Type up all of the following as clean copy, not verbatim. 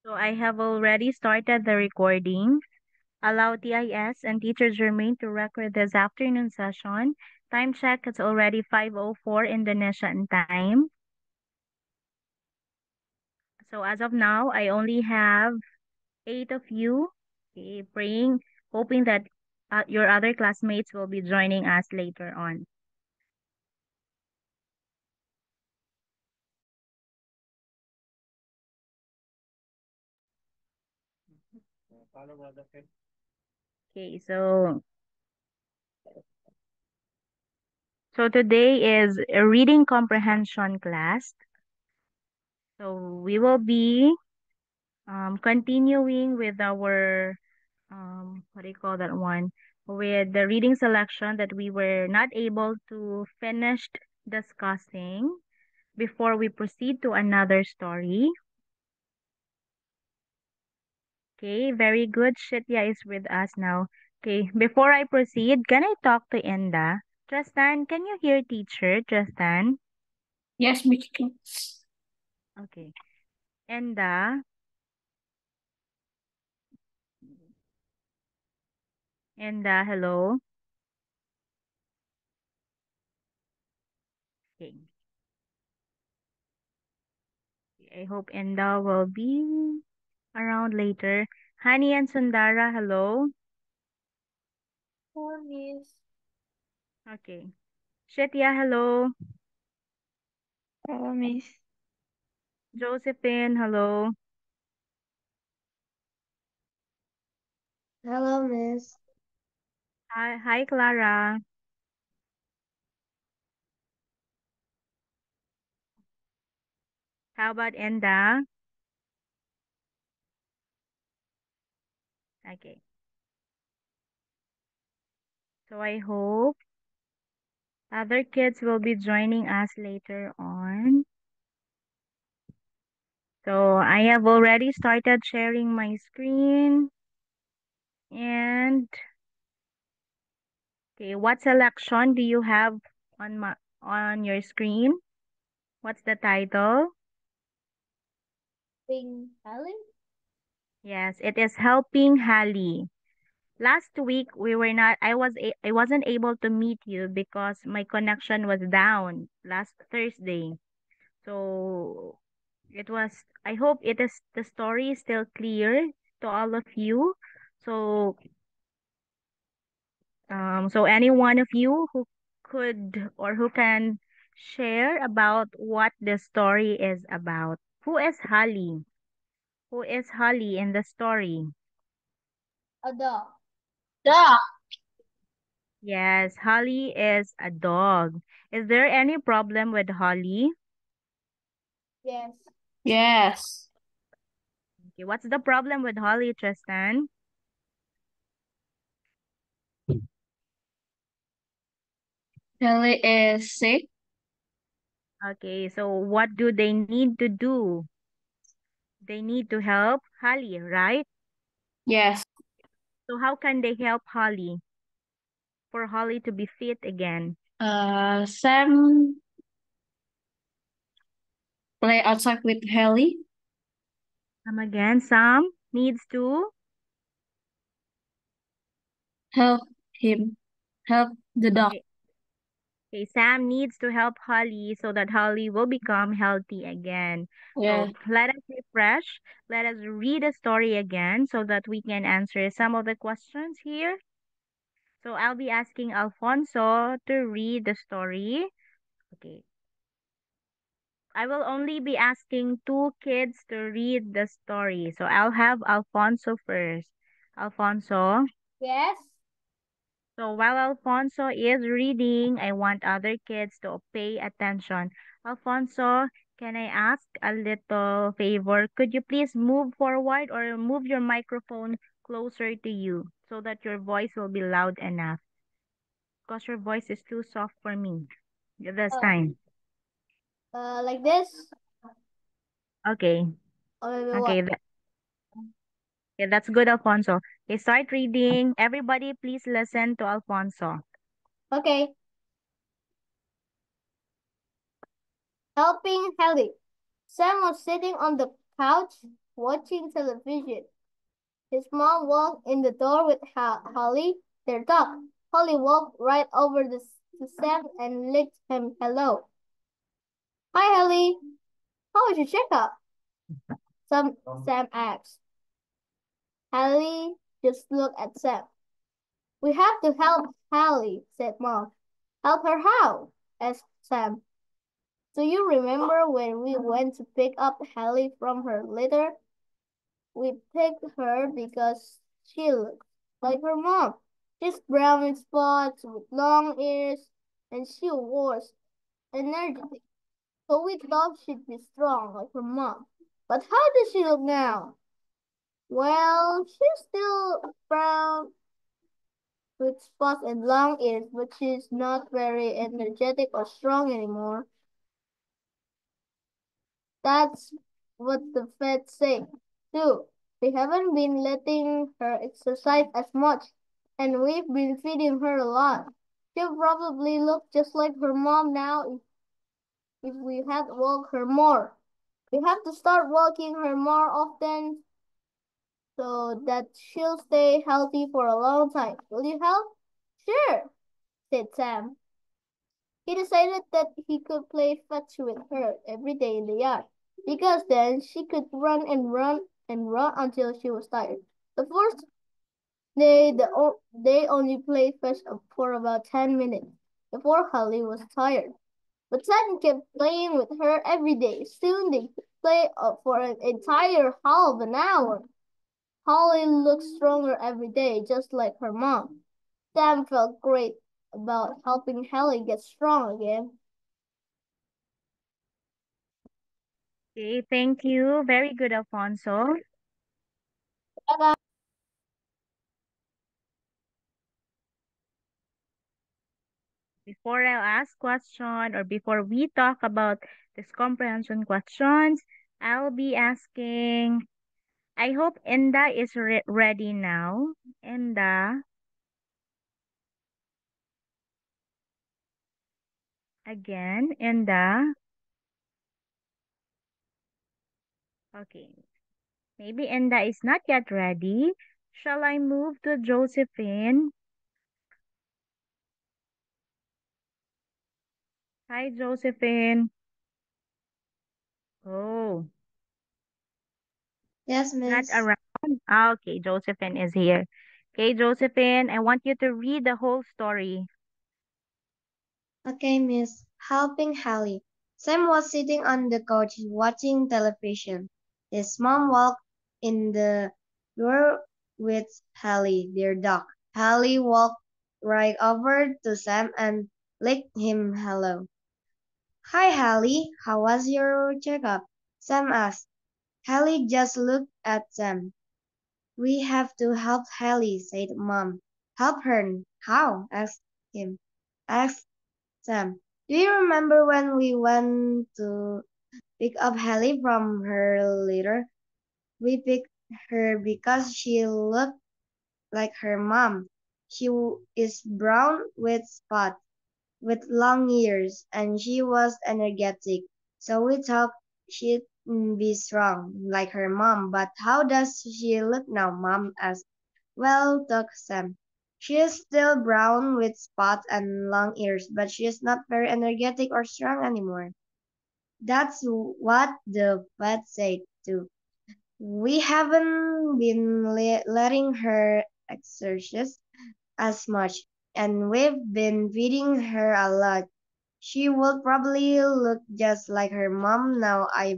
So I have already started the recording. Allow TIS and Teacher Jermaine to record this afternoon session. Time check, it's already 5:04 Indonesian time. So as of now, I only have 8 of you. Okay, praying, hoping that your other classmates will be joining us later on. Okay, so today is a reading comprehension class. So we will be continuing with our what do you call that one? With the reading selection that we were not able to finish discussing before we proceed to another story. Okay, very good. Shitya is with us now. Okay, before I proceed, can I talk to Inda? Tristan, can you hear teacher? Tristan? Yes, Miss King. Okay. Inda? Inda, hello? Okay. I hope Inda will be around later. Hani and Sundara, hello? Hello, Miss. Okay. Shitya, hello. Hello, Miss. Josephine, hello. Hello, Miss. Hi, Clara. How about Enda? Okay. So I hope other kids will be joining us later on. So I have already started sharing my screen. And okay, what selection do you have on your screen? What's the title? Ping Helen? Yes, it is Helping Hallie. Last week we were not I wasn't able to meet you because my connection was down last Thursday. So it was I hope it is the story is still clear to all of you. So so any one of you who could or who can share about what the story is about. Who is Holly? Who is Holly in the story? A dog. Dog. Yes, Holly is a dog. Is there any problem with Holly? Yes. Yes. Okay, what's the problem with Holly, Tristan? Kelly is sick. Okay, so what do they need to do? They need to help Holly, right? Yes. So how can they help Holly for Holly to be fit again? Sam play outside with Haley. Come again, Sam needs to. Help him. Help the dog. Okay, okay, Sam needs to help Holly so that Holly will become healthy again. So Yeah. let us refresh. Let us read the story again so that we can answer some of the questions here. So I'll be asking Alfonso to read the story. Okay. I will only be asking two kids to read the story. So I'll have Alfonso first. Alfonso. Yes. So while Alfonso is reading, I want other kids to pay attention. Alfonso, can I ask a little favor? Could you please move forward or move your microphone closer to you so that your voice will be loud enough? Because your voice is too soft for me this Uh, time. like this? Okay. Or maybe Okay. what? Okay, that's good, Alfonso. Okay, start reading. Everybody, please listen to Alfonso. Okay. Helping Haley. Sam was sitting on the couch watching television. His mom walked in the door with Holly, their dog. Holly walked right over to Sam and licked him hello. Hi, Holly. How was your checkup? Sam, Sam asked. Holly just looked at Sam. We have to help Holly, said Mom. Help her how? Asked Sam. Do you remember when we went to pick up Hallie from her litter? We picked her because she looks like her mom. She's brown with spots, with long ears, and she was energetic. So we thought she'd be strong like her mom. But how does she look now? Well, she's still brown with spots and long ears, but she's not very energetic or strong anymore. That's what the vet say, too. We haven't been letting her exercise as much, and we've been feeding her a lot. She'll probably look just like her mom now if we had walked her more. We have to start walking her more often so that she'll stay healthy for a long time. Will you help? Sure, said Sam. He decided that he could play fetch with her every day in the yard, because then she could run and run and run until she was tired. The first day, they only played fetch for about 10 minutes before Holly was tired. But Sam kept playing with her every day. Soon they could play for an entire half an hour. Holly looked stronger every day, just like her mom. Sam felt great about helping Holly get strong again. Okay, thank you. Very good, Alfonso. Before I ask question or before we talk about this comprehension questions, I'll be asking. I hope Enda is ready now. Enda, again, Enda. Okay, maybe Enda is not yet ready. Shall I move to Josephine? Hi, Josephine. Oh, Yes, not miss. around. Ah, okay, Josephine is here. Okay, Josephine, I want you to read the whole story. Okay, miss. Helping Hallie. Sam was sitting on the couch watching television. His mom walked in the door with Hallie, their dog. Hallie walked right over to Sam and licked him hello. Hi, Hallie. How was your checkup? Sam asked. Hallie just looked at Sam. We have to help Hallie, said Mom. Help her? How? Him. Asked Sam. Do you remember when we went to pick up Hallie from her litter? We picked her because she looked like her mom. She is brown with spots, with long ears, and she was energetic. So we thought she'd be strong, like her mom. But how does she look now? Mom asked. Well, talked Sam. She is still brown with spots and long ears, but she is not very energetic or strong anymore. That's what the vet said too. We haven't been letting her exercise as much, and we've been feeding her a lot. She will probably look just like her mom now. I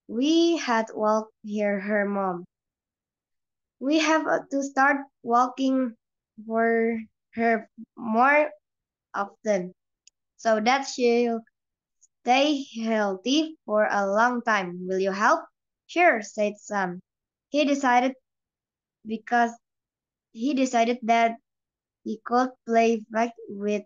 we had walked here her mom. We have to start walking for her more often so that she'll stay healthy for a long time. Will you help? Sure, said Sam. He decided because he decided that he could play fetch with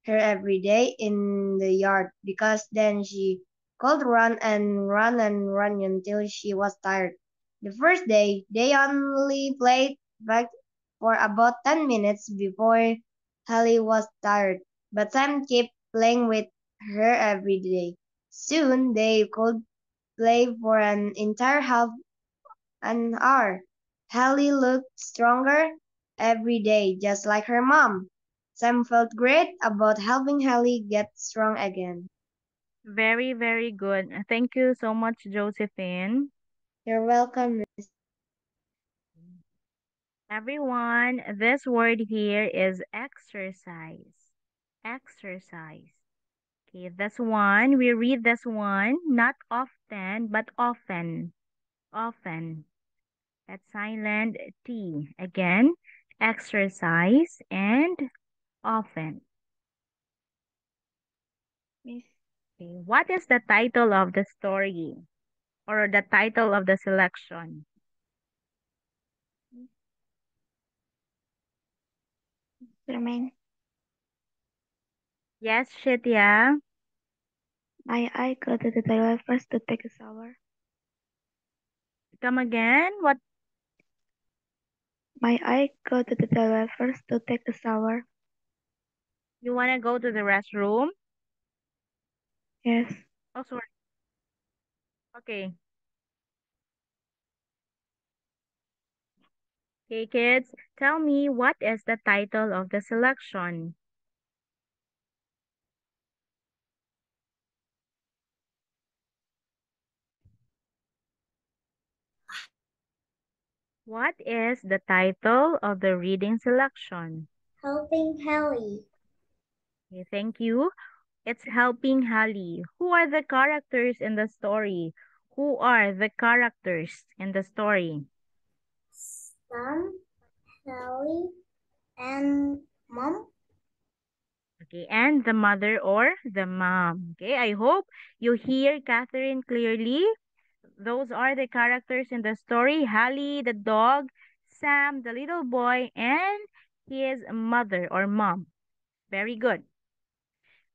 her every day in the yard because then she could run and run and run until she was tired. The first day, they only played fetch for about 10 minutes before Hallie was tired, but Sam kept playing with her every day. Soon they could play for an entire half an hour. Hallie looked stronger every day, just like her mom. Sam felt great about helping Hallie get strong again. Very, very good. Thank you so much, Josephine. You're welcome. Everyone, this word here is exercise. Exercise. Okay, this one, we read this one not often, but often. Often. That's silent T. Again, exercise and often. Miss. Okay, what is the title of the story or the title of the selection? Remain. Yes, Shitya. I go to the toilet first to take a shower. Come again. What? I go to the toilet first to take a shower. You want to go to the restroom? Yes. Oh, sorry. Okay. Okay, kids, tell me what is the title of the selection? What is the title of the reading selection? Helping Hallie. Okay, thank you. It's Helping Hallie. Who are the characters in the story? Who are the characters in the story? Sam, Hallie, and Mom. Okay, and the mother or the mom. Okay, I hope you hear Catherine clearly. Those are the characters in the story. Hallie, the dog, Sam, the little boy, and his mother or mom. Very good.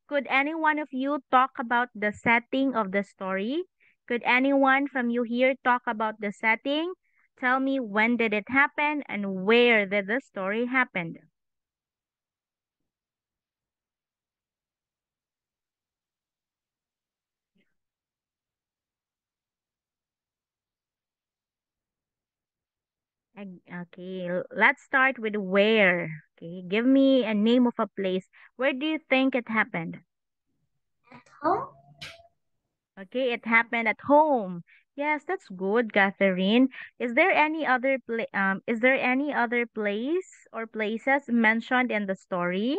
Could any one of you talk about the setting of the story? Could anyone from you here talk about the setting? Tell me when did it happen and where did the story happen? Okay, let's start with where. Okay, give me a name of a place. Where do you think it happened? At home? Okay, it happened at home. Yes, that's good, Catherine. Is there any other place or places mentioned in the story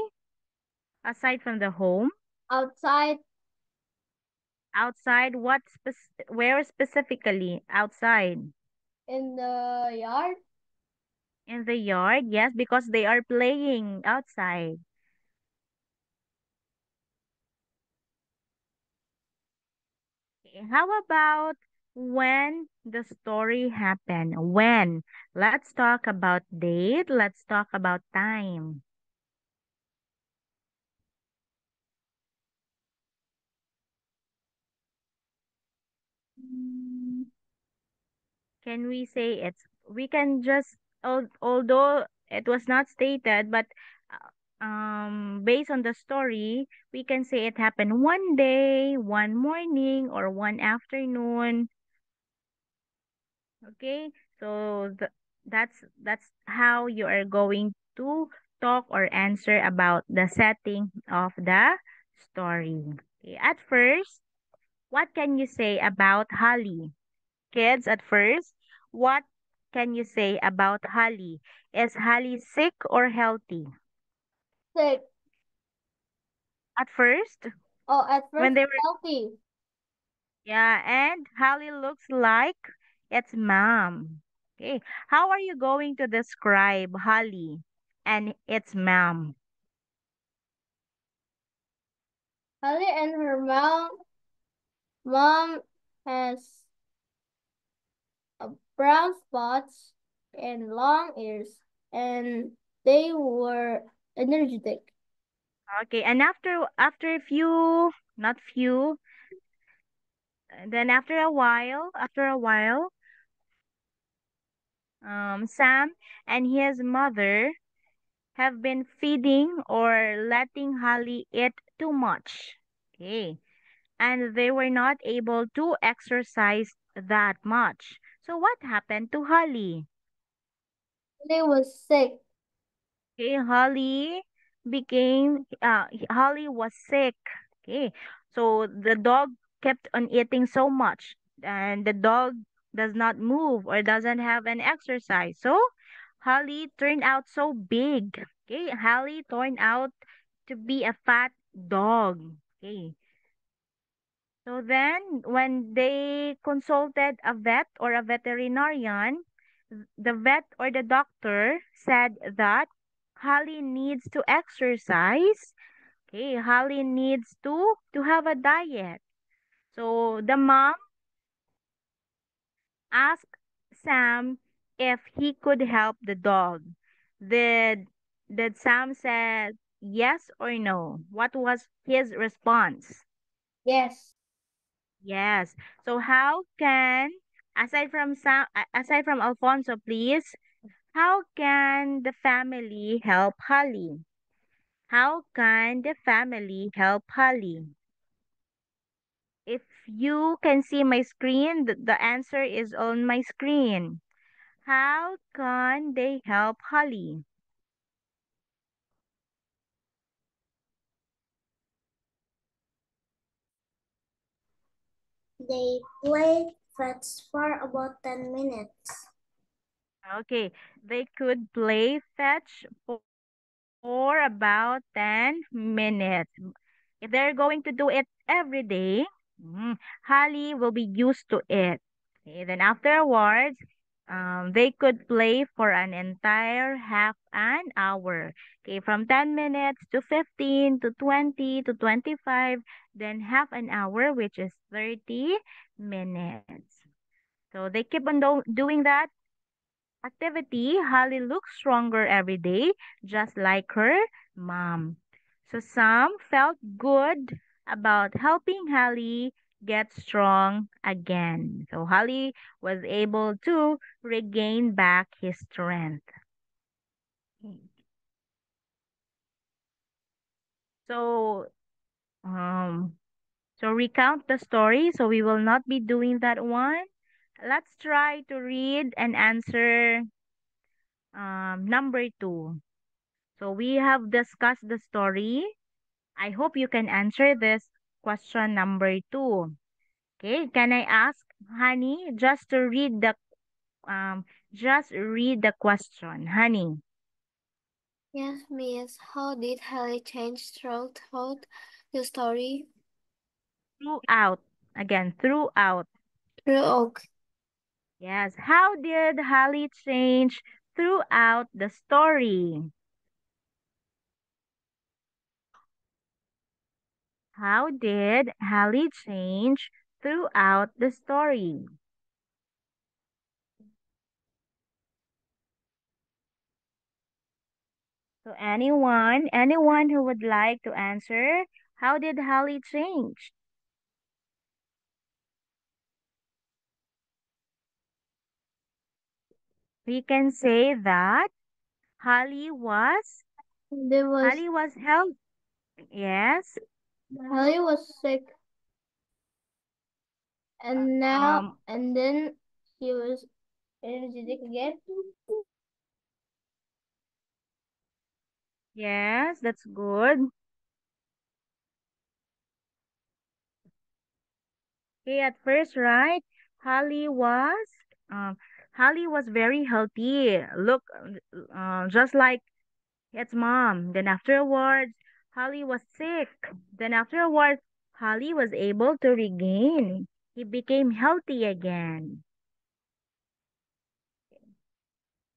aside from the home? Outside Outside, where specifically? Outside. in the yard. In the yard? Yes, because they are playing outside. Okay, how about when the story happened? When? Let's talk about date. Let's talk about time. Can we say we can just, although it was not stated, but based on the story, we can say it happened one day, one morning, or one afternoon. Okay, so that's how you are going to talk or answer about the setting of the story. Okay, at first, what can you say about Holly? Kids, at first, what can you say about Holly? Is Holly sick or healthy? Sick. At first, Oh, at when first they were, healthy. yeah, and Holly looks like its mom. Okay, how are you going to describe Holly and its mom? Hallie and her mom has brown spots and long ears, and they were energetic. Okay, and after a few, not few, then after a while, Sam and his mother have been feeding or letting Holly eat too much. Okay. And they were not able to exercise that much. So what happened to Holly? They was sick. Okay, Holly was sick. Okay, so the dog kept on eating so much, and the dog does not move or doesn't have an exercise. So Holly turned out so big. Okay, Holly turned out to be a fat dog. Okay, so then when they consulted a vet or a veterinarian, the vet or the doctor said that Holly needs to exercise. Okay, Holly needs to have a diet. So the mom asked Sam if he could help the dog. Did did Sam said yes or no? What was his response? Yes. Yes. So how can aside from Alfonso, please, how can the family help Holly? How can the family help Holly? If you can see my screen, the answer is on my screen. How can they help Holly? They played fetch for about 10 minutes. Okay, they could play fetch for about 10 minutes. If they're going to do it every day, Holly will be used to it. Okay, then afterwards, they could play for an entire half an hour. Okay, from 10 minutes to 15 to 20 to 25, then half an hour, which is 30 minutes. So they keep on doing that activity. Holly looks stronger every day, just like her mom. So Sam felt good about helping Holly get strong again. So Holly was able to regain back his strength. So um recount the story. So we will not be doing that one. Let's try to read and answer number 2. So we have discussed the story. I hope you can answer this question number 2. Okay, can I ask Honey just read the question, Honey. Yes, Miss. How did Hallie change throughout the story? Throughout. Again, throughout. Throughout. Yes. How did Holly change throughout the story? How did Holly change throughout the story? So anyone who would like to answer, how did Holly change? We can say that Holly was There was Holly was health. Yes. Hallie was sick, and Um. then she was energetic again. Yes, that's good. Okay, at first, right? Holly was um Holly was very healthy. Look, just like its mom. Then afterwards, Holly was sick. Then afterwards, Holly was able to regain. He became healthy again.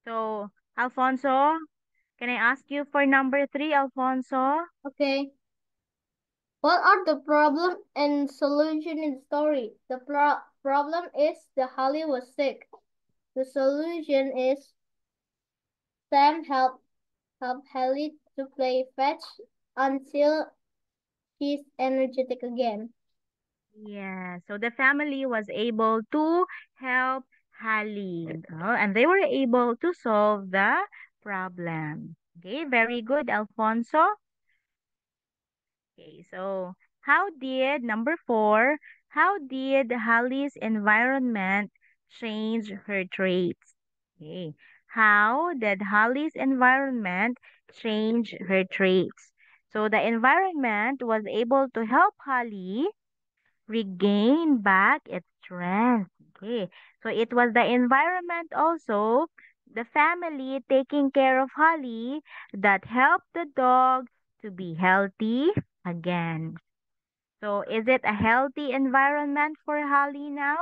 So, Alfonso, can I ask you for number 3, Alfonso? Okay. What are the problem and solution in the story? The problem is the Holly was sick. The solution is Sam help Hallie to play fetch until she's energetic again. Yeah, so the family was able to help Hallie, and they were able to solve the problem. Okay, very good, Alfonso. Okay, so how did number 4, how did Hallie's environment change her traits? Okay. How did Holly's environment change her traits? So the environment was able to help Holly regain back its strength. Okay. So it was the environment also, the family taking care of Holly, that helped the dog to be healthy again. So is it a healthy environment for Holly now?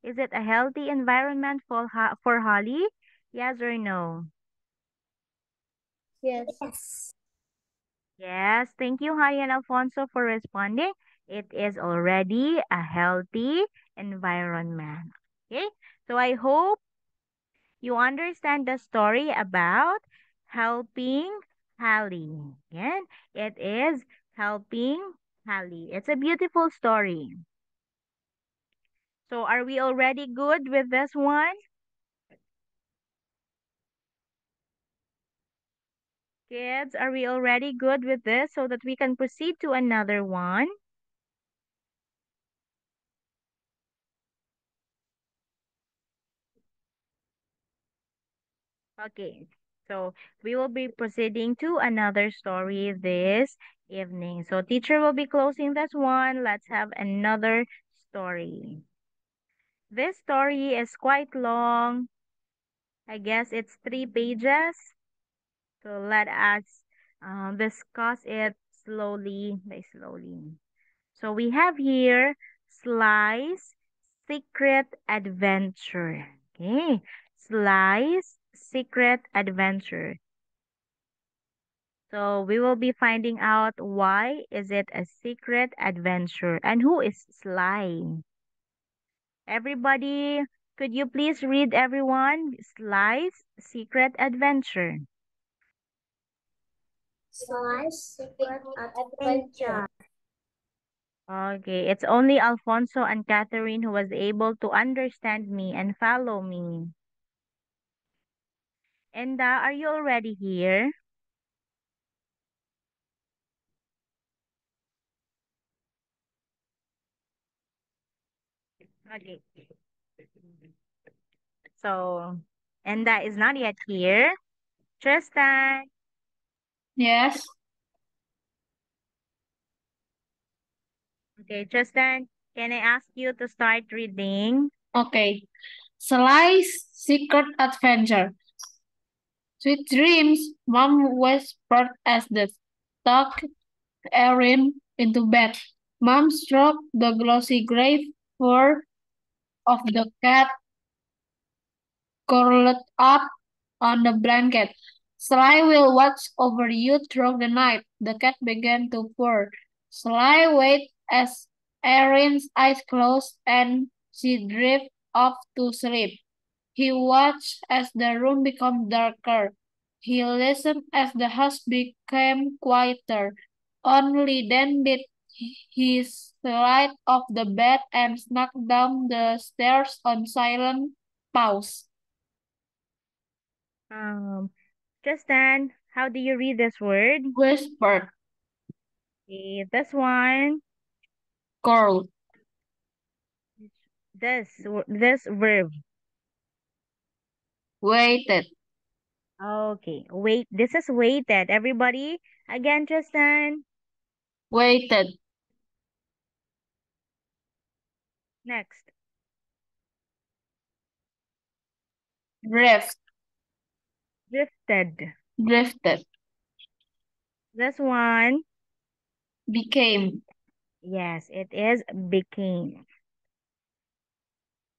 Is it a healthy environment for Holly? Yes or no? Yes. Yes. Thank you, Hai and Alfonso, for responding. It is already a healthy environment. Okay. So I hope you understand the story about helping Holly. Again, it is helping Holly. It's a beautiful story. So are we already good with this one? Kids, are we already good with this so that we can proceed to another one? Okay, so we will be proceeding to another story this evening. So teacher will be closing this one. Let's have another story. This story is quite long. I guess it's 3 pages. So let us discuss it slowly by slowly. So we have here Sly's Secret Adventure. Okay. Sly's Secret Adventure. So we will be finding out why is it a secret adventure and who is Sly. Everybody, could you please read everyone Sly's Secret Adventure? Sly's Secret Adventure. Okay, it's only Alfonso and Catherine who was able to understand me and follow me. Enda, are you already here? Okay. So, Enda is not yet here. Tristan, Yes. okay, Tristan, can I ask you to start reading? Okay. Sly's Secret Adventure. Sweet dreams, Mom whispered as they tucked Erin into bed. Mom stroked the glossy gray fur of the cat curled up on the blanket. Sly will watch over you through the night. The cat began to purr. Sly waited as Erin's eyes closed and she drifted off to sleep. He watched as the room became darker. He listened as the house became quieter. Only then did he slide off the bed and snuck down the stairs on silent pause. Um, Tristan, how do you read this word? Whispered, Okay, this one, curled, this verb. waited, Okay, wait, this is waited. Everybody, again, Tristan. waited, Next, drift, drifted. drifted, This one, became. yes, it is became.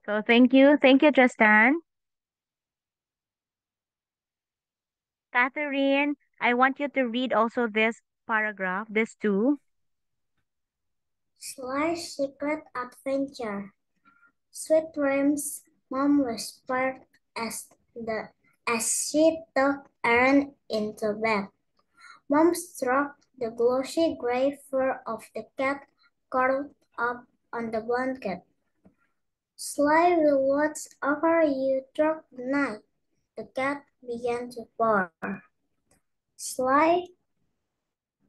So thank you, Tristan. Catherine, I want you to read also this paragraph, this two. Sly's Secret Adventure. Sweet dreams, Mom whispered as she tucked Erin into bed. Mom stroked the glossy gray fur of the cat curled up on the blanket. Sly will watch over you through the night. The cat began to purr. Sly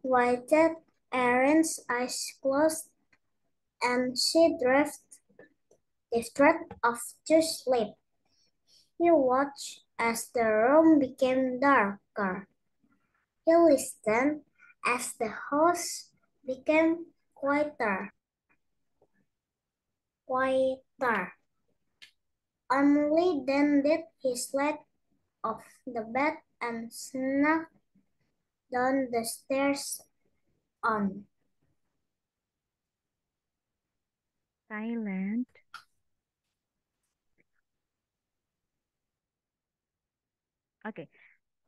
waited, Erin's eyes closed, and she drifted distraught off to sleep. He watched as the room became darker. He listened as the house became quieter. Only then did he slide off the bed and snuck down the stairs on. Silent. Okay.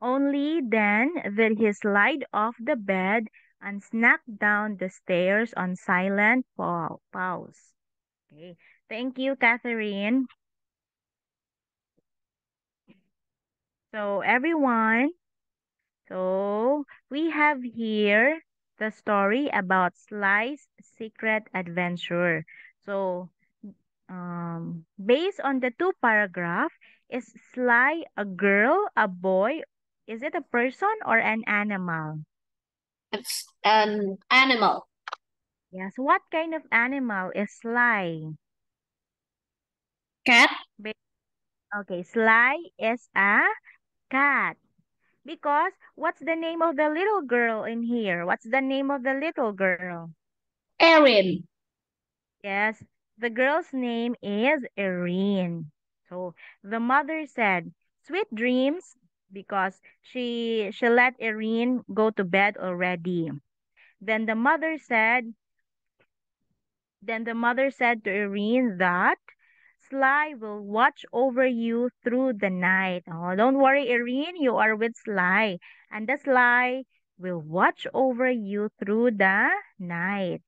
Only then did he slide off the bed and snuck down the stairs on silent pause. Okay. Thank you, Catherine. So, everyone, so we have here the story about Sly's secret adventure. So, based on the two paragraph, is Sly a girl, a boy? Is it a person or an animal? It's an animal. Yes. What kind of animal is Sly? Cat. Ba- Okay, Sly is a cat. Because what's the name of the little girl in here? What's the name of the little girl? Erin. Yes, the girl's name is Erin. So the mother said, "Sweet dreams," because she let Erin go to bed already. Then the mother said, then the mother said to Erin that Sly will watch over you through the night. Oh, don't worry, Erin, you are with Sly, and the Sly will watch over you through the night.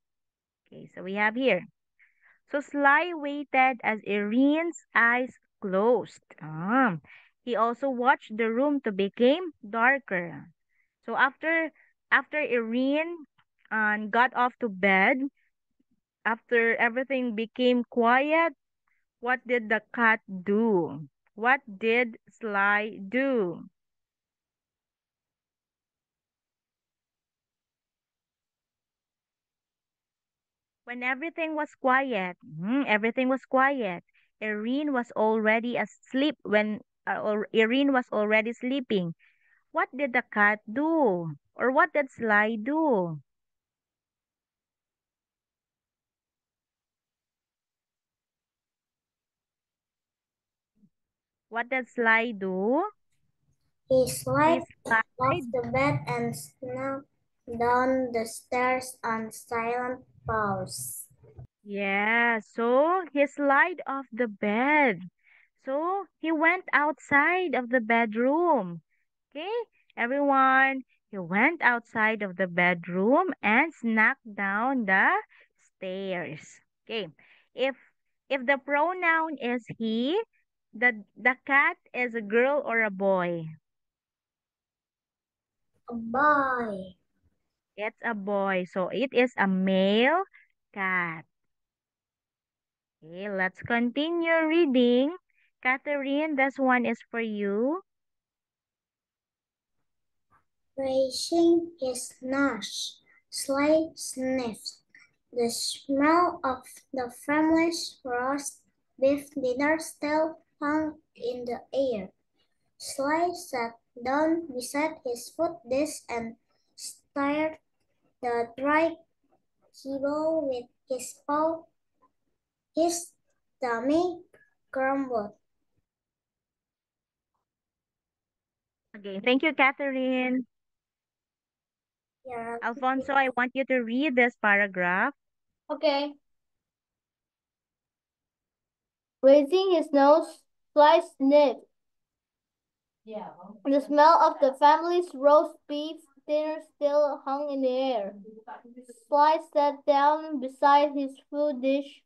Okay, so we have here. So Sly waited as Erin's eyes closed. He also watched the room to become darker. So after Erin got off to bed, after everything became quiet, what did the cat do? What did Sly do? When everything was quiet, everything was quiet. Erin was already asleep when or Erin was already sleeping. What did the cat do? Or what did Sly do? What did Sly do? He He slid off slid. the bed and snuck down the stairs on silent pause. Yeah, so he slid off the bed. So he went outside of the bedroom. Okay, everyone, he went outside of the bedroom and snuck down the stairs. Okay, if if the pronoun is he, the cat is a girl or a boy. A boy. It's a boy, so it is a male cat. Okay, let's continue reading. Catherine, this one is for you. Raising his nose, Sly sniffed. The smell of the family's roast beef dinner still hung in the air. Sly sat down beside his food dish and stirred the dry kibble with his paw. His tummy grumbled. Okay, thank you, Catherine. Yeah. Alfonso, I want you to read this paragraph. Okay. Raising his nose, Sly sniffed. The smell of the family's roast beef dinner still hung in the air. Sly sat down beside his food dish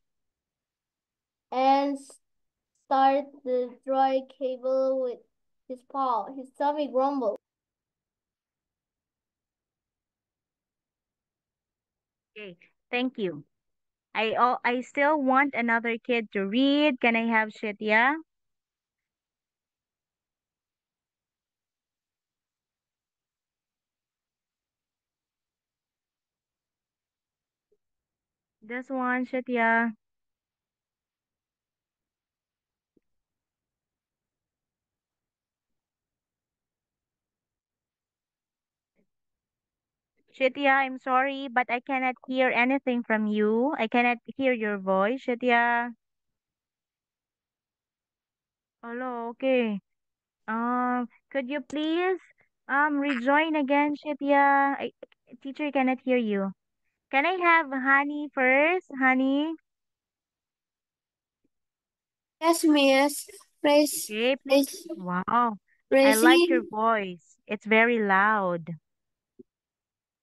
and started the dry cable with his paw. His tummy grumbled. Okay, thank you. I still want another kid to read. Can I have Shitya? This one, Shitya. Shitya, I'm sorry, but I cannot hear anything from you. I cannot hear your voice, Shitya. Hello, okay. Could you please rejoin again, Shitya? Teacher cannot hear you. Can I have Honey first? Honey? Yes, miss. Okay, please. Praise, Wow. I like your praising. voice. It's very loud.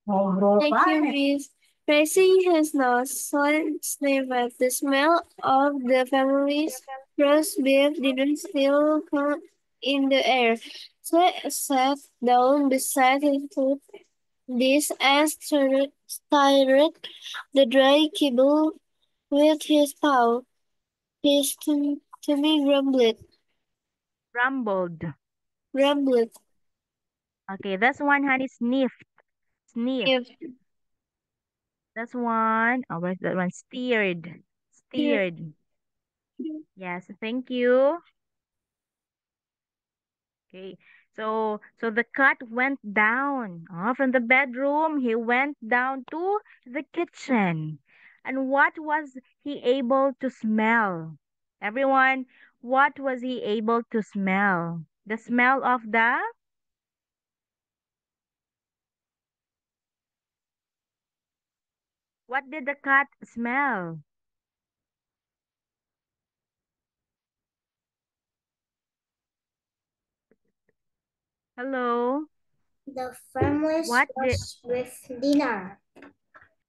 Thank you, miss. Praising has no salt flavor. The smell of the family's roast beef didn't still come in the air. So I sat down beside his food dish and stirred the dry kibble with his paw. His tummy Rumbled. grumbled. Okay, that's one, Honey. Sniff. Sniff. If That's one. Oh, where's that one? Steered. you Steered. Yes, thank you. Okay. So the cat went down from the bedroom. He went down to the kitchen. And what was he able to smell? Everyone, what was he able to smell? The smell of the what did the cat smell? Hello? the family's What did was with dinner.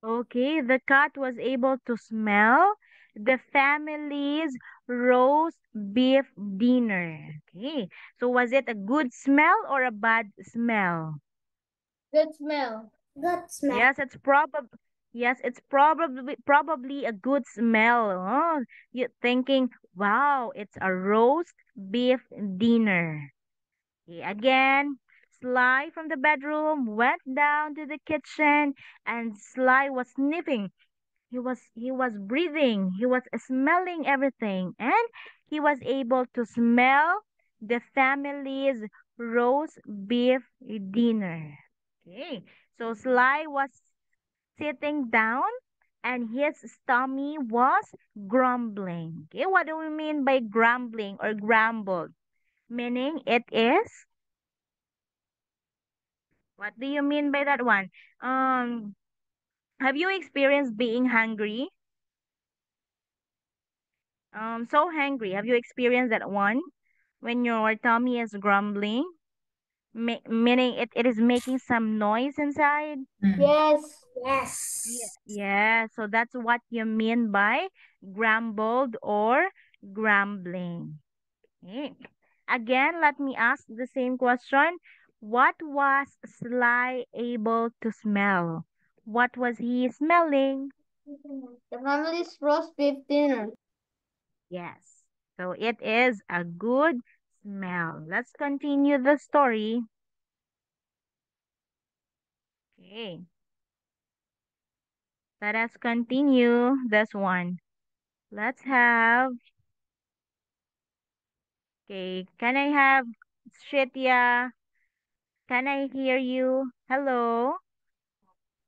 Okay, the cat was able to smell the family's roast beef dinner. Okay, so was it a good smell or a bad smell? Good smell. Good smell. Yes, it's probably a good smell. Oh, you're thinking, wow, it's a roast beef dinner. Okay, again, Sly from the bedroom went down to the kitchen and Sly was sniffing. He was breathing, he was smelling everything, and he was able to smell the family's roast beef dinner. Okay, so Sly was sitting down and his stomach was grumbling. Okay, what do we mean by grumbling or grumbled? Meaning it is, what do you mean by that one? um have you experienced being hungry? So hungry. Have you experienced that one? When your tummy is grumbling, meaning it is making some noise inside? Yes. Yeah. Yes. Yeah, so that's what you mean by grumbled or grumbling. Okay. Again, let me ask the same question. What was Sly able to smell? What was he smelling? The family's roast beef dinner. Yes. So it is a good smell. Let's continue the story. Okay. Let us continue this one. Let's have, okay, can I have Shitya? Can I hear you? Hello?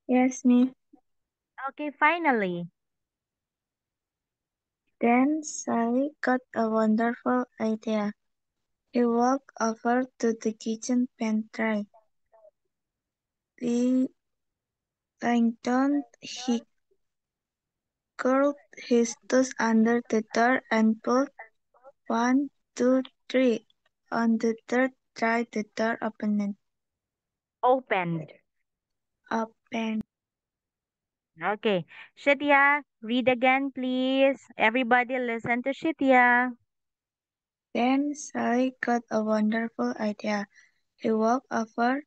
Yes, me. Okay, finally. Then Sally got a wonderful idea. He walked over to the kitchen pantry. Lying down, he curled his toes under the door and pulled 1, 2, 3. On the third try, the door Opened. opened. Okay. Shitya, read again, please. Everybody listen to Shitya. Then Sally got a wonderful idea. He walked over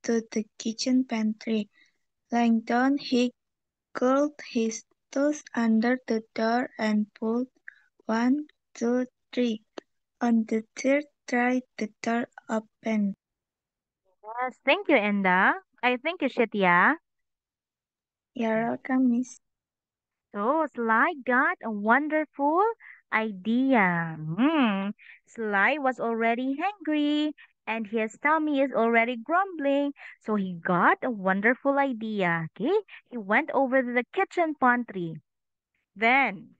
to the kitchen pantry. Lying down, he curled his toes under the door and pulled 1, 2, 3. On the third try, the door opened. Yes, thank you, Enda. I thank you, Shitya. You're welcome, Miss. So Sly got a wonderful idea. Sly was already hungry. and his tummy is already grumbling. So he got a wonderful idea. Okay, he went over to the kitchen pantry. Then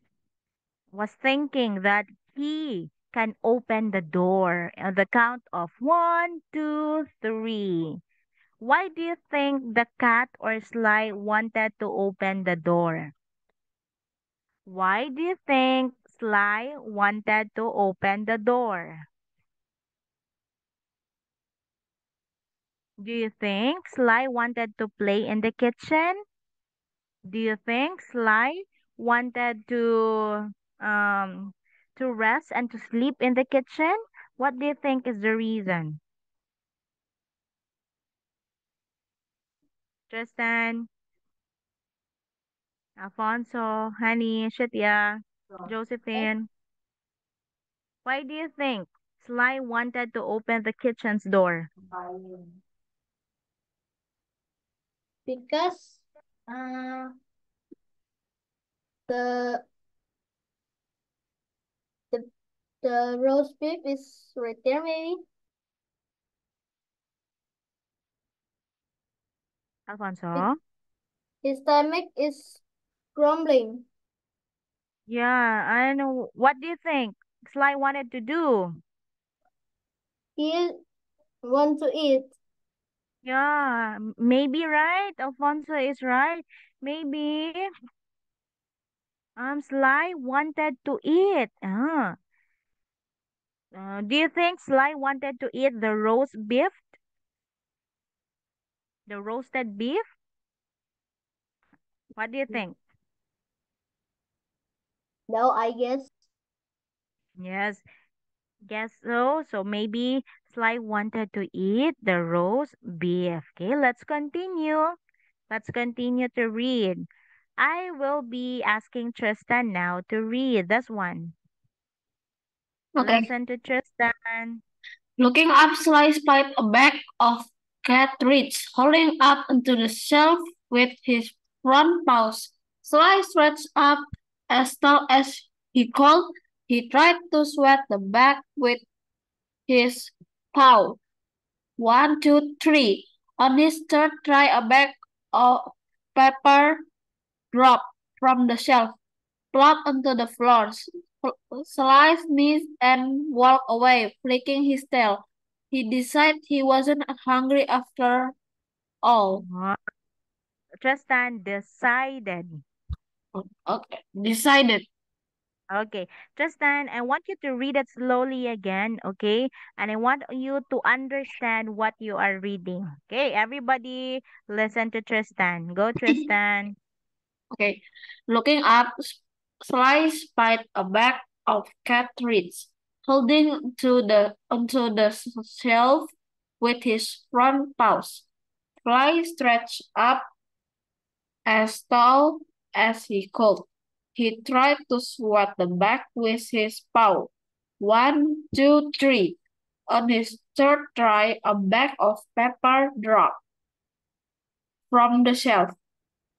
was thinking that he can open the door on the count of 1, 2, 3. Why do you think the cat or Sly wanted to open the door? Why do you think Sly wanted to open the door? Do you think Sly wanted to play in the kitchen? Do you think Sly wanted to rest and to sleep in the kitchen? What do you think is the reason? Tristan, Alfonso, Honey, Shitya, Josephine. Why do you think Sly wanted to open the kitchen's door? Because uh, the the the roast beef is right there, maybe. Be- Alfonso? His stomach is grumbling. Yeah, I know. What do you think Sly wanted to do? He want to eat. Yeah, maybe right. Alfonso is right. Maybe Sly wanted to eat. Do you think Sly wanted to eat the roast beef? The roasted beef? What do you think? No, I guess. Yes, guess so. So maybe Sly wanted to eat the roast beef. Okay, let's continue. Let's continue to read. I will be asking Tristan now to read this one. Okay. Listen to Tristan. Looking up, Sly spied a bag of cat treats, holding up onto the shelf with his front paws. Sly stretched up as tall as he could. He tried to sweat the bag with his paw. 1, 2, 3. On his third try, a bag of pepper dropped from the shelf, plopped onto the floor. Sly sneezed and walked away, flicking his tail. He decided he wasn't hungry after all. Uh, Tristan decided. Okay, decided. Okay, Tristan, I want you to read it slowly again, okay? And I want you to understand what you are reading. Okay, everybody listen to Tristan. Go, Tristan. Okay, looking up, Sly spied a bag of cat treats, holding to the onto the shelf with his front paws. Sly stretched up as tall as he could. He tried to swat the bag with his paw. 1, 2, 3. On his third try, a bag of pepper dropped from the shelf,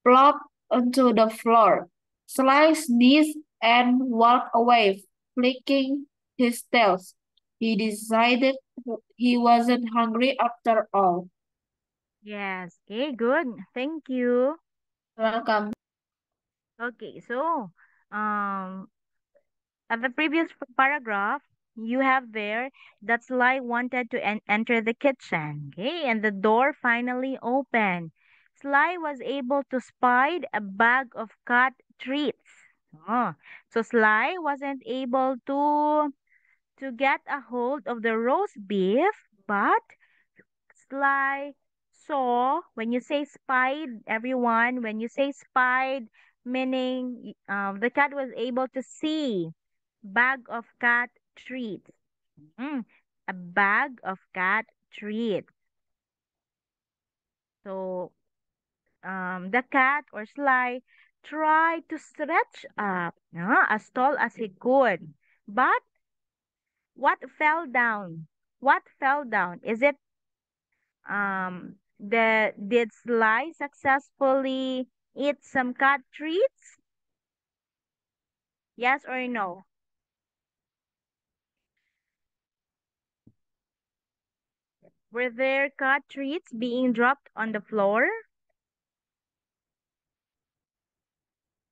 plopped onto the floor. Sly sneezed and walked away, flicking his tails. He decided he wasn't hungry after all. Yes, okay, good. Thank you. Welcome. Okay, so um at the previous paragraph, you have there that Sly wanted to enter the kitchen, okay, and the door finally opened. Sly was able to spy a bag of cat treats. Oh, so Sly wasn't able to get a hold of the roast beef, but Sly saw, when you say spied, everyone, when you say spied, meaning the cat was able to see bag of cat treats. Mm, a bag of cat treats. So the cat or Sly tried to stretch up as tall as he could. But what fell down? What fell down? Is it did Sly successfully eat some cat treats? Yes or no? Were there cat treats being dropped on the floor?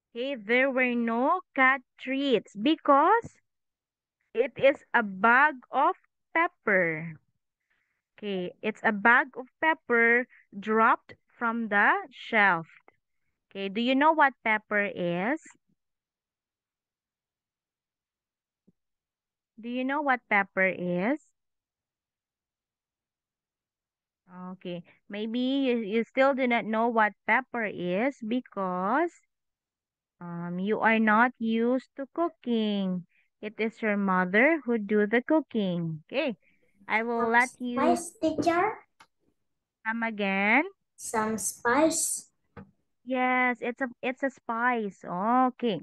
Okay, there were no cat treats because it is a bag of pepper. Okay, it's a bag of pepper dropped from the shelf. Okay, do you know what pepper is? Do you know what pepper is? Okay, maybe you still do not know what pepper is because you are not used to cooking. It is your mother who do the cooking. Okay, I will let you Spice, teacher? come again. Some spice? Yes, it's a spice. Okay.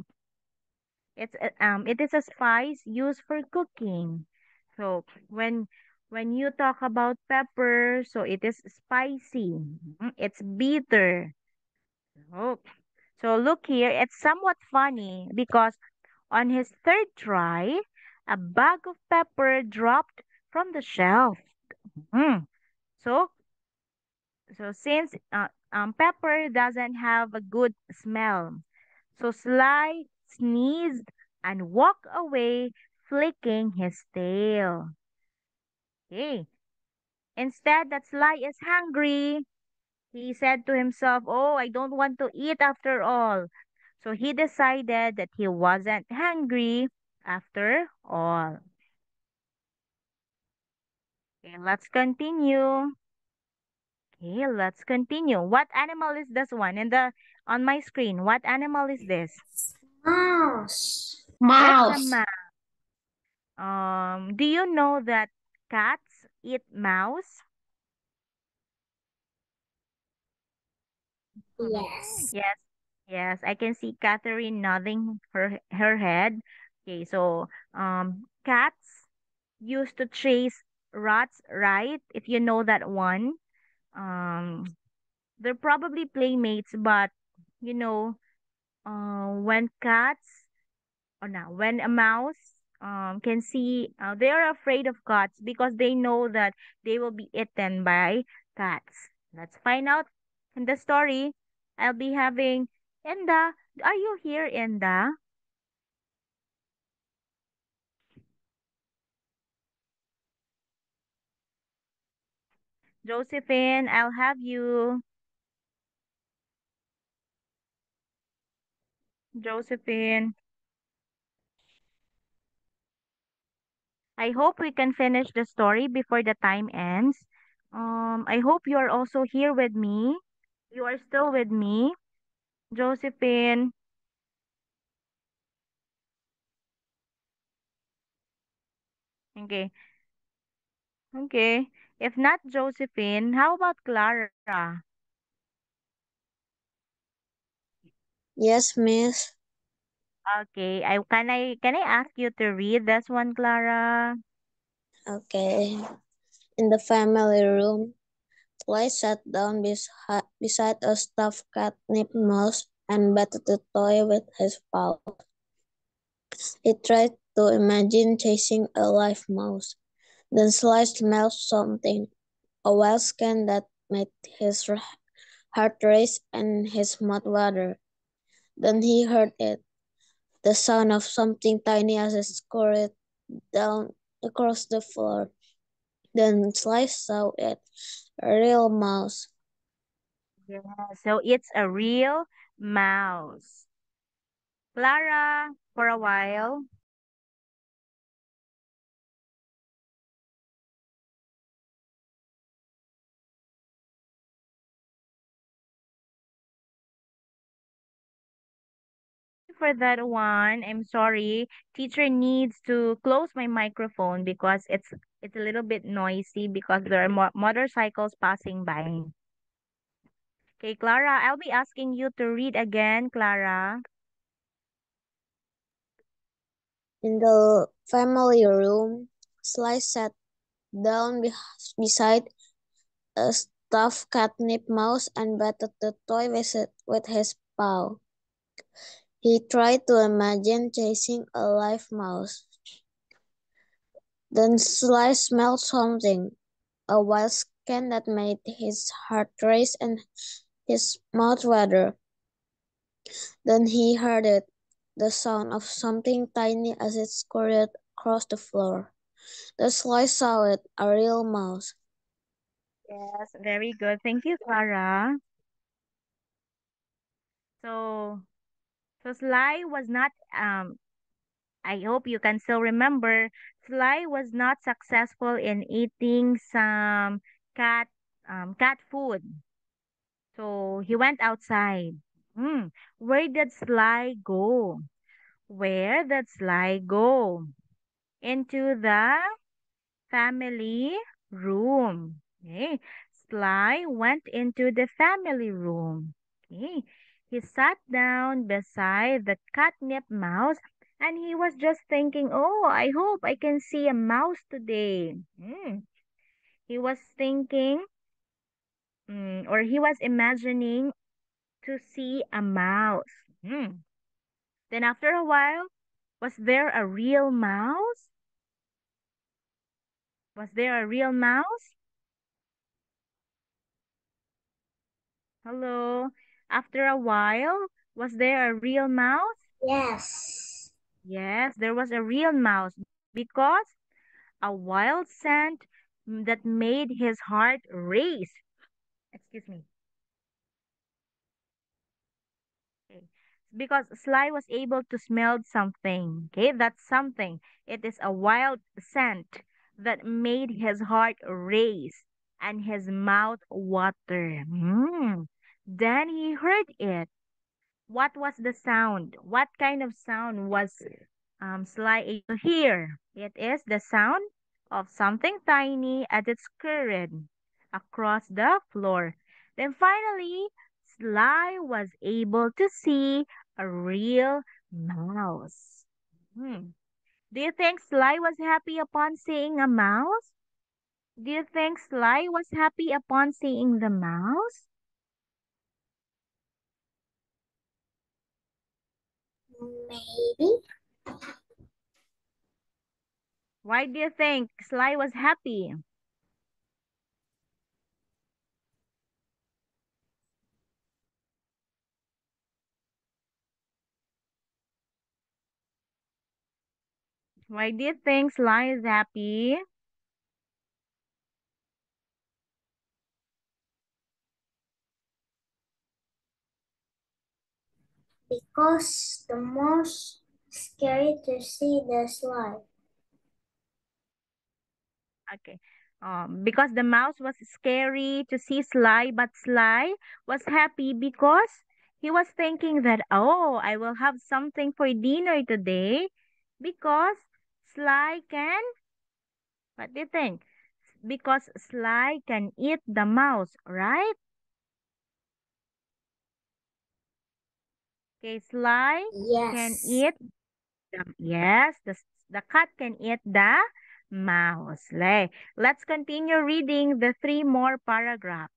It is a spice used for cooking. So when you talk about pepper, so it is spicy. It's bitter. Oh, so look here, it's somewhat funny because on his third try, a bag of pepper dropped from the shelf. Mm. So since pepper doesn't have a good smell, so Sly sneezed and walked away, flicking his tail. Okay. Instead, that Sly is hungry. He said to himself, "Oh, I don't want to eat after all." So he decided that he wasn't hungry after all. Okay, let's continue. Okay, let's continue. What animal is this one? On my screen, what animal is this? Mouse. It's a Mouse. mouse. Do you know that cats eat mouse? Yes. Yes, yes, I can see Catherine nodding her head. Okay, so cats used to chase rats, right? If you know that one. Um, they're probably playmates, but you know, when cats or now when a mouse can see, they are afraid of cats because they know that they will be eaten by cats. Let's find out in the story. I'll be having Enda. Are you here, Enda? Josephine, I'll have you. Josephine, I hope we can finish the story before the time ends. I hope you are also here with me. You are still with me, Josephine. Okay, okay. If not Josephine, how about Clara? Yes, miss. Okay, I ask you to read this one, Clara? Okay. In the family room, Sly sat down beside a stuffed cat named Mouse and batted the toy with his paw. He tried to imagine chasing a live mouse. Then Sly smelled something, a wild scent that made his heart race and his mouth water. Then he heard it, the sound of something tiny as it scurried down across the floor. Then Sly saw it, a real mouse. Yeah, so it's a real mouse. Clara, for a while. For that one, I'm sorry. Teacher needs to close my microphone because it's a little bit noisy because there are motorcycles passing by. Okay, Clara, I'll be asking you to read again, Clara. In the family room, Sly sat down beside a stuffed catnip mouse and batted the toy with his paw. He tried to imagine chasing a live mouse. Then Sly smelled something, a wild can that made his heart race and his mouth water. Then he heard it, the sound of something tiny as it scurried across the floor. The Sly saw it, a real mouse. Yes, very good. Thank you, Clara. So, so Sly was not I hope you can still remember, Sly was not successful in eating some cat cat food. So he went outside. Hmm. Where did Sly go? Where did Sly go? Into the family room. Okay. Sly went into the family room. Okay. He sat down beside the catnip mouse and he was just thinking, oh, I hope I can see a mouse today. He was thinking, or he was imagining to see a mouse. Then after a while, was there a real mouse? Was there a real mouse? Hello. After a while, was there a real mouse? Yes. Yes, there was a real mouse because a wild scent that made his heart race. Excuse me. Okay. Because Sly was able to smell something. Okay, that's something. It is a wild scent that made his heart race and his mouth water. Then he heard it. What was the sound? What kind of sound was Sly able to hear? It is the sound of something tiny as it scurried across the floor. Then finally, Sly was able to see a real mouse. Hmm. Do you think Sly was happy upon seeing a mouse? Do you think Sly was happy upon seeing the mouse? Maybe. Why do you think Sly was happy? Why do you think Sly is happy? Because the most scary to see the slide. Okay. Because the mouse was scary to see Sly, but Sly was happy because he was thinking that, oh, I will have something for dinner today because Sly can, what do you think? Because Sly can eat the mouse, right? Okay, Sly can Yes. eat yes, the cat can eat the mouse. Let's continue reading the three more paragraphs.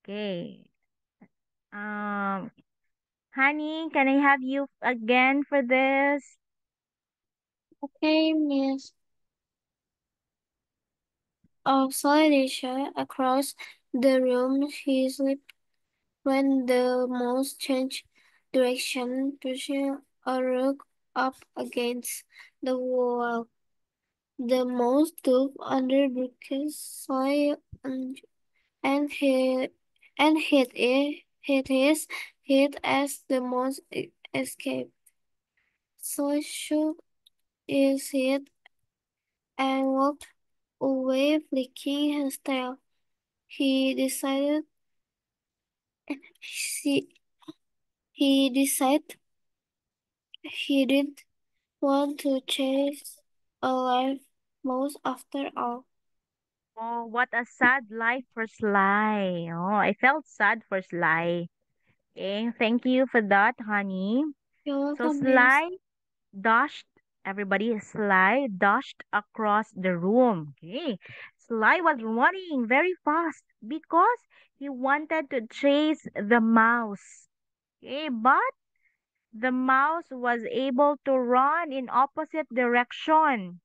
Okay. Um, Honey, can I have you again for this? Okay, Miss. Of Alicia across the room, he slipped when the mouse changed direction, pushing a rug up against the wall. The mouse dove under Brooke's side and hit and hit his head as the mouse escaped. So shook his head and walked away, flicking his tail. He decided he, he decided he didn't want to chase a live mouse after all. Oh, what a sad life for Sly. Oh, I felt sad for Sly. Okay, thank you for that, honey. You're So welcome, miss. Sly dashed, everybody, Sly dashed across the room. Okay, Sly was running very fast because he wanted to chase the mouse. Okay, but the mouse was able to run in opposite direction.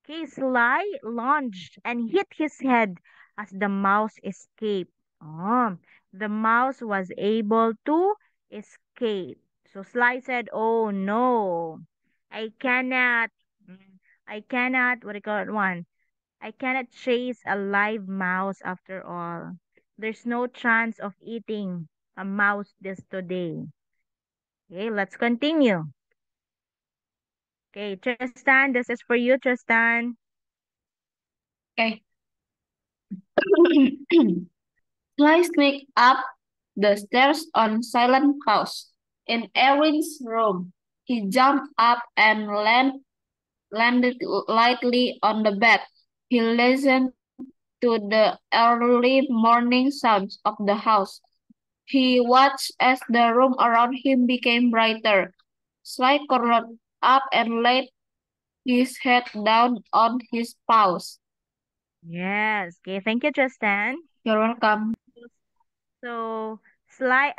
Okay, Sly lunged and hit his head as the mouse escaped. The mouse was able to escape. So Sly said, "Oh no, I cannot, I cannot, what do you call it, one? I cannot chase a live mouse after all. There's no chance of eating a mouse this today." Okay, let's continue. Okay, Tristan, this is for you, Tristan. Okay. Sly sneaked up the stairs on silent house. In Erin's room, he jumped up and landed lightly on the bed. He listened to the early morning sounds of the house. He watched as the room around him became brighter. Sly curled up and laid his head down on his paws. Yes. Okay, thank you, Tristan. You're welcome. So Sly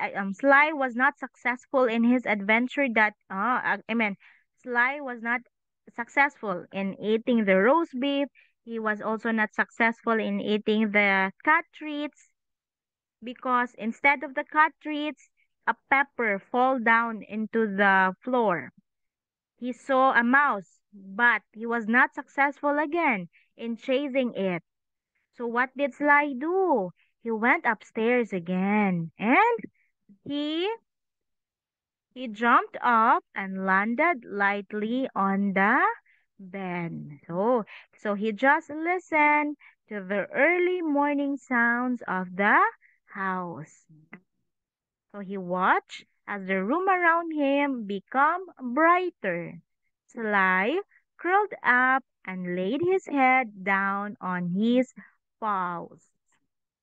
was not successful in his adventure Sly was not successful in eating the roast beef. He was also not successful in eating the cat treats because instead of the cat treats, a pepper fall down into the floor. He saw a mouse, but he was not successful again in chasing it. So what did Sly do? He went upstairs again and he he jumped up and landed lightly on the bed. So he just listened to the early morning sounds of the house. So he watched as the room around him become brighter. Sly curled up and laid his head down on his paws.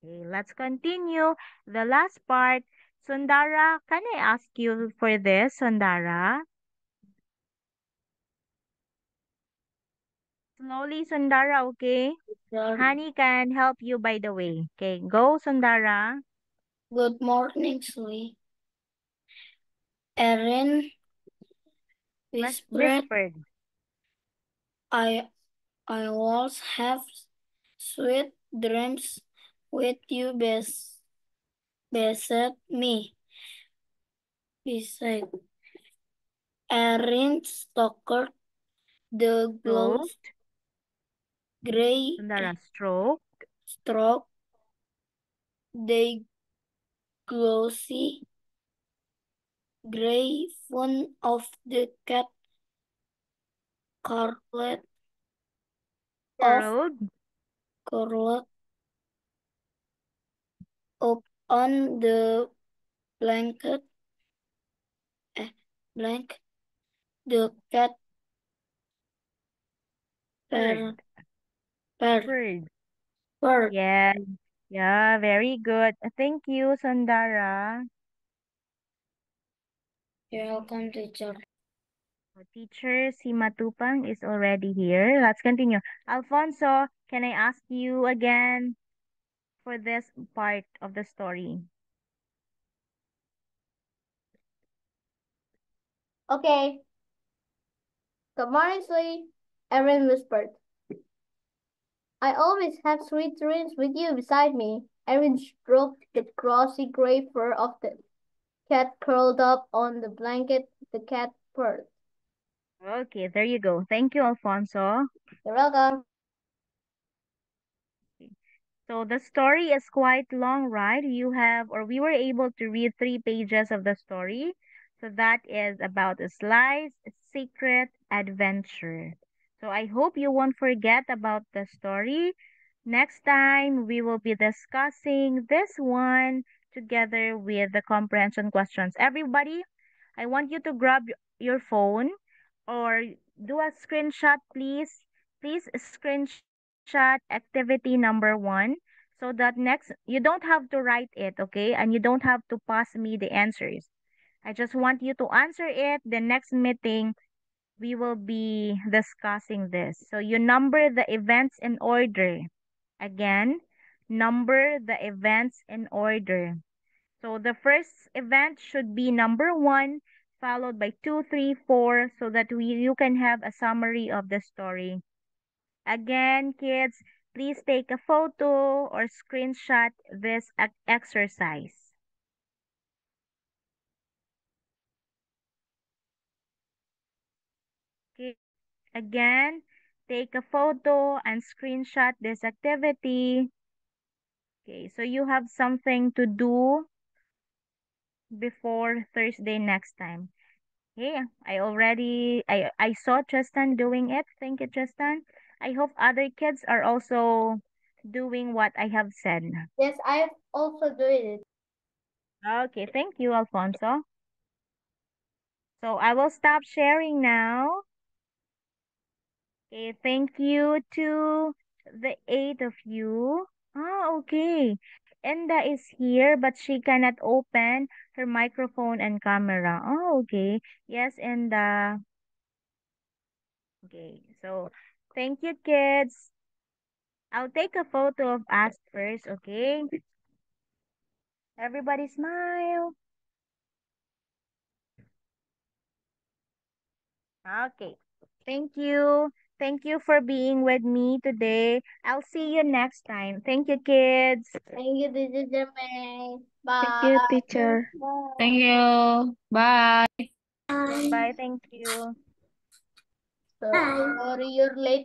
Okay, let's continue. The last part. Sundara, can I ask you for this, Sundara? Slowly, Sundara, okay? Honey can help you, by the way. Okay, go, Sundara. Good morning, Sui. Erin whispered, Whispered. I will have sweet dreams with you beside me. Beside Erin stalked the glow Stroked. gray Sundara, stroke. stroke the glossy gray fun of the cat curled Curled. curled up on the blanket. Blank. The cat Purred. purred. Purred. Purred. Yeah. Yeah, very good. Thank you, Sundara. You're welcome, teacher. Teacher Simatupang is already here. Let's continue. Alfonso, can I ask you again for this part of the story? Okay. Good morning, Sweet. Erin whispered. I always have sweet dreams with you beside me. Erin stroked the glossy gray fur of the cat curled up on the blanket. The cat purred. Okay, there you go. Thank you, Alfonso. You're welcome. So the story is quite long, right? We were able to read 3 pages of the story. So that is about a Sly's secret adventure. So I hope you won't forget about the story. Next time, we will be discussing this one together with the comprehension questions. Everybody, I want you to grab your phone or do a screenshot, please. Please screenshot activity number 1 so that you don't have to write it, okay? And you don't have to pass me the answers. I just want you to answer it. The next meeting, we will be discussing this. So you number the events in order. Again, number the events in order. So the first event should be number 1, followed by 2, 3, 4, so that you can have a summary of the story. Again, kids, Please take a photo or screenshot this exercise. Okay. Again, take a photo and screenshot this activity. Okay, so you have something to do before Thursday next time. Okay, I saw Tristan doing it. Thank you, Tristan. I hope other kids are also doing what I have said. Yes, I also doing it. Okay, thank you, Alfonso. So I will stop sharing now. Okay, thank you to the 8 of you. Oh, okay. Enda is here, but she cannot open her microphone and camera. Oh, okay. Yes, Enda. Okay, so thank you, kids. I'll take a photo of us first, okay? Everybody smile. Okay. Thank you. Thank you for being with me today. I'll see you next time. Thank you, kids. Thank you, Teacher Jermaine. Thank Bye. you, teacher. Bye. Thank you. Bye. Bye. Thank you. Sorry you're late.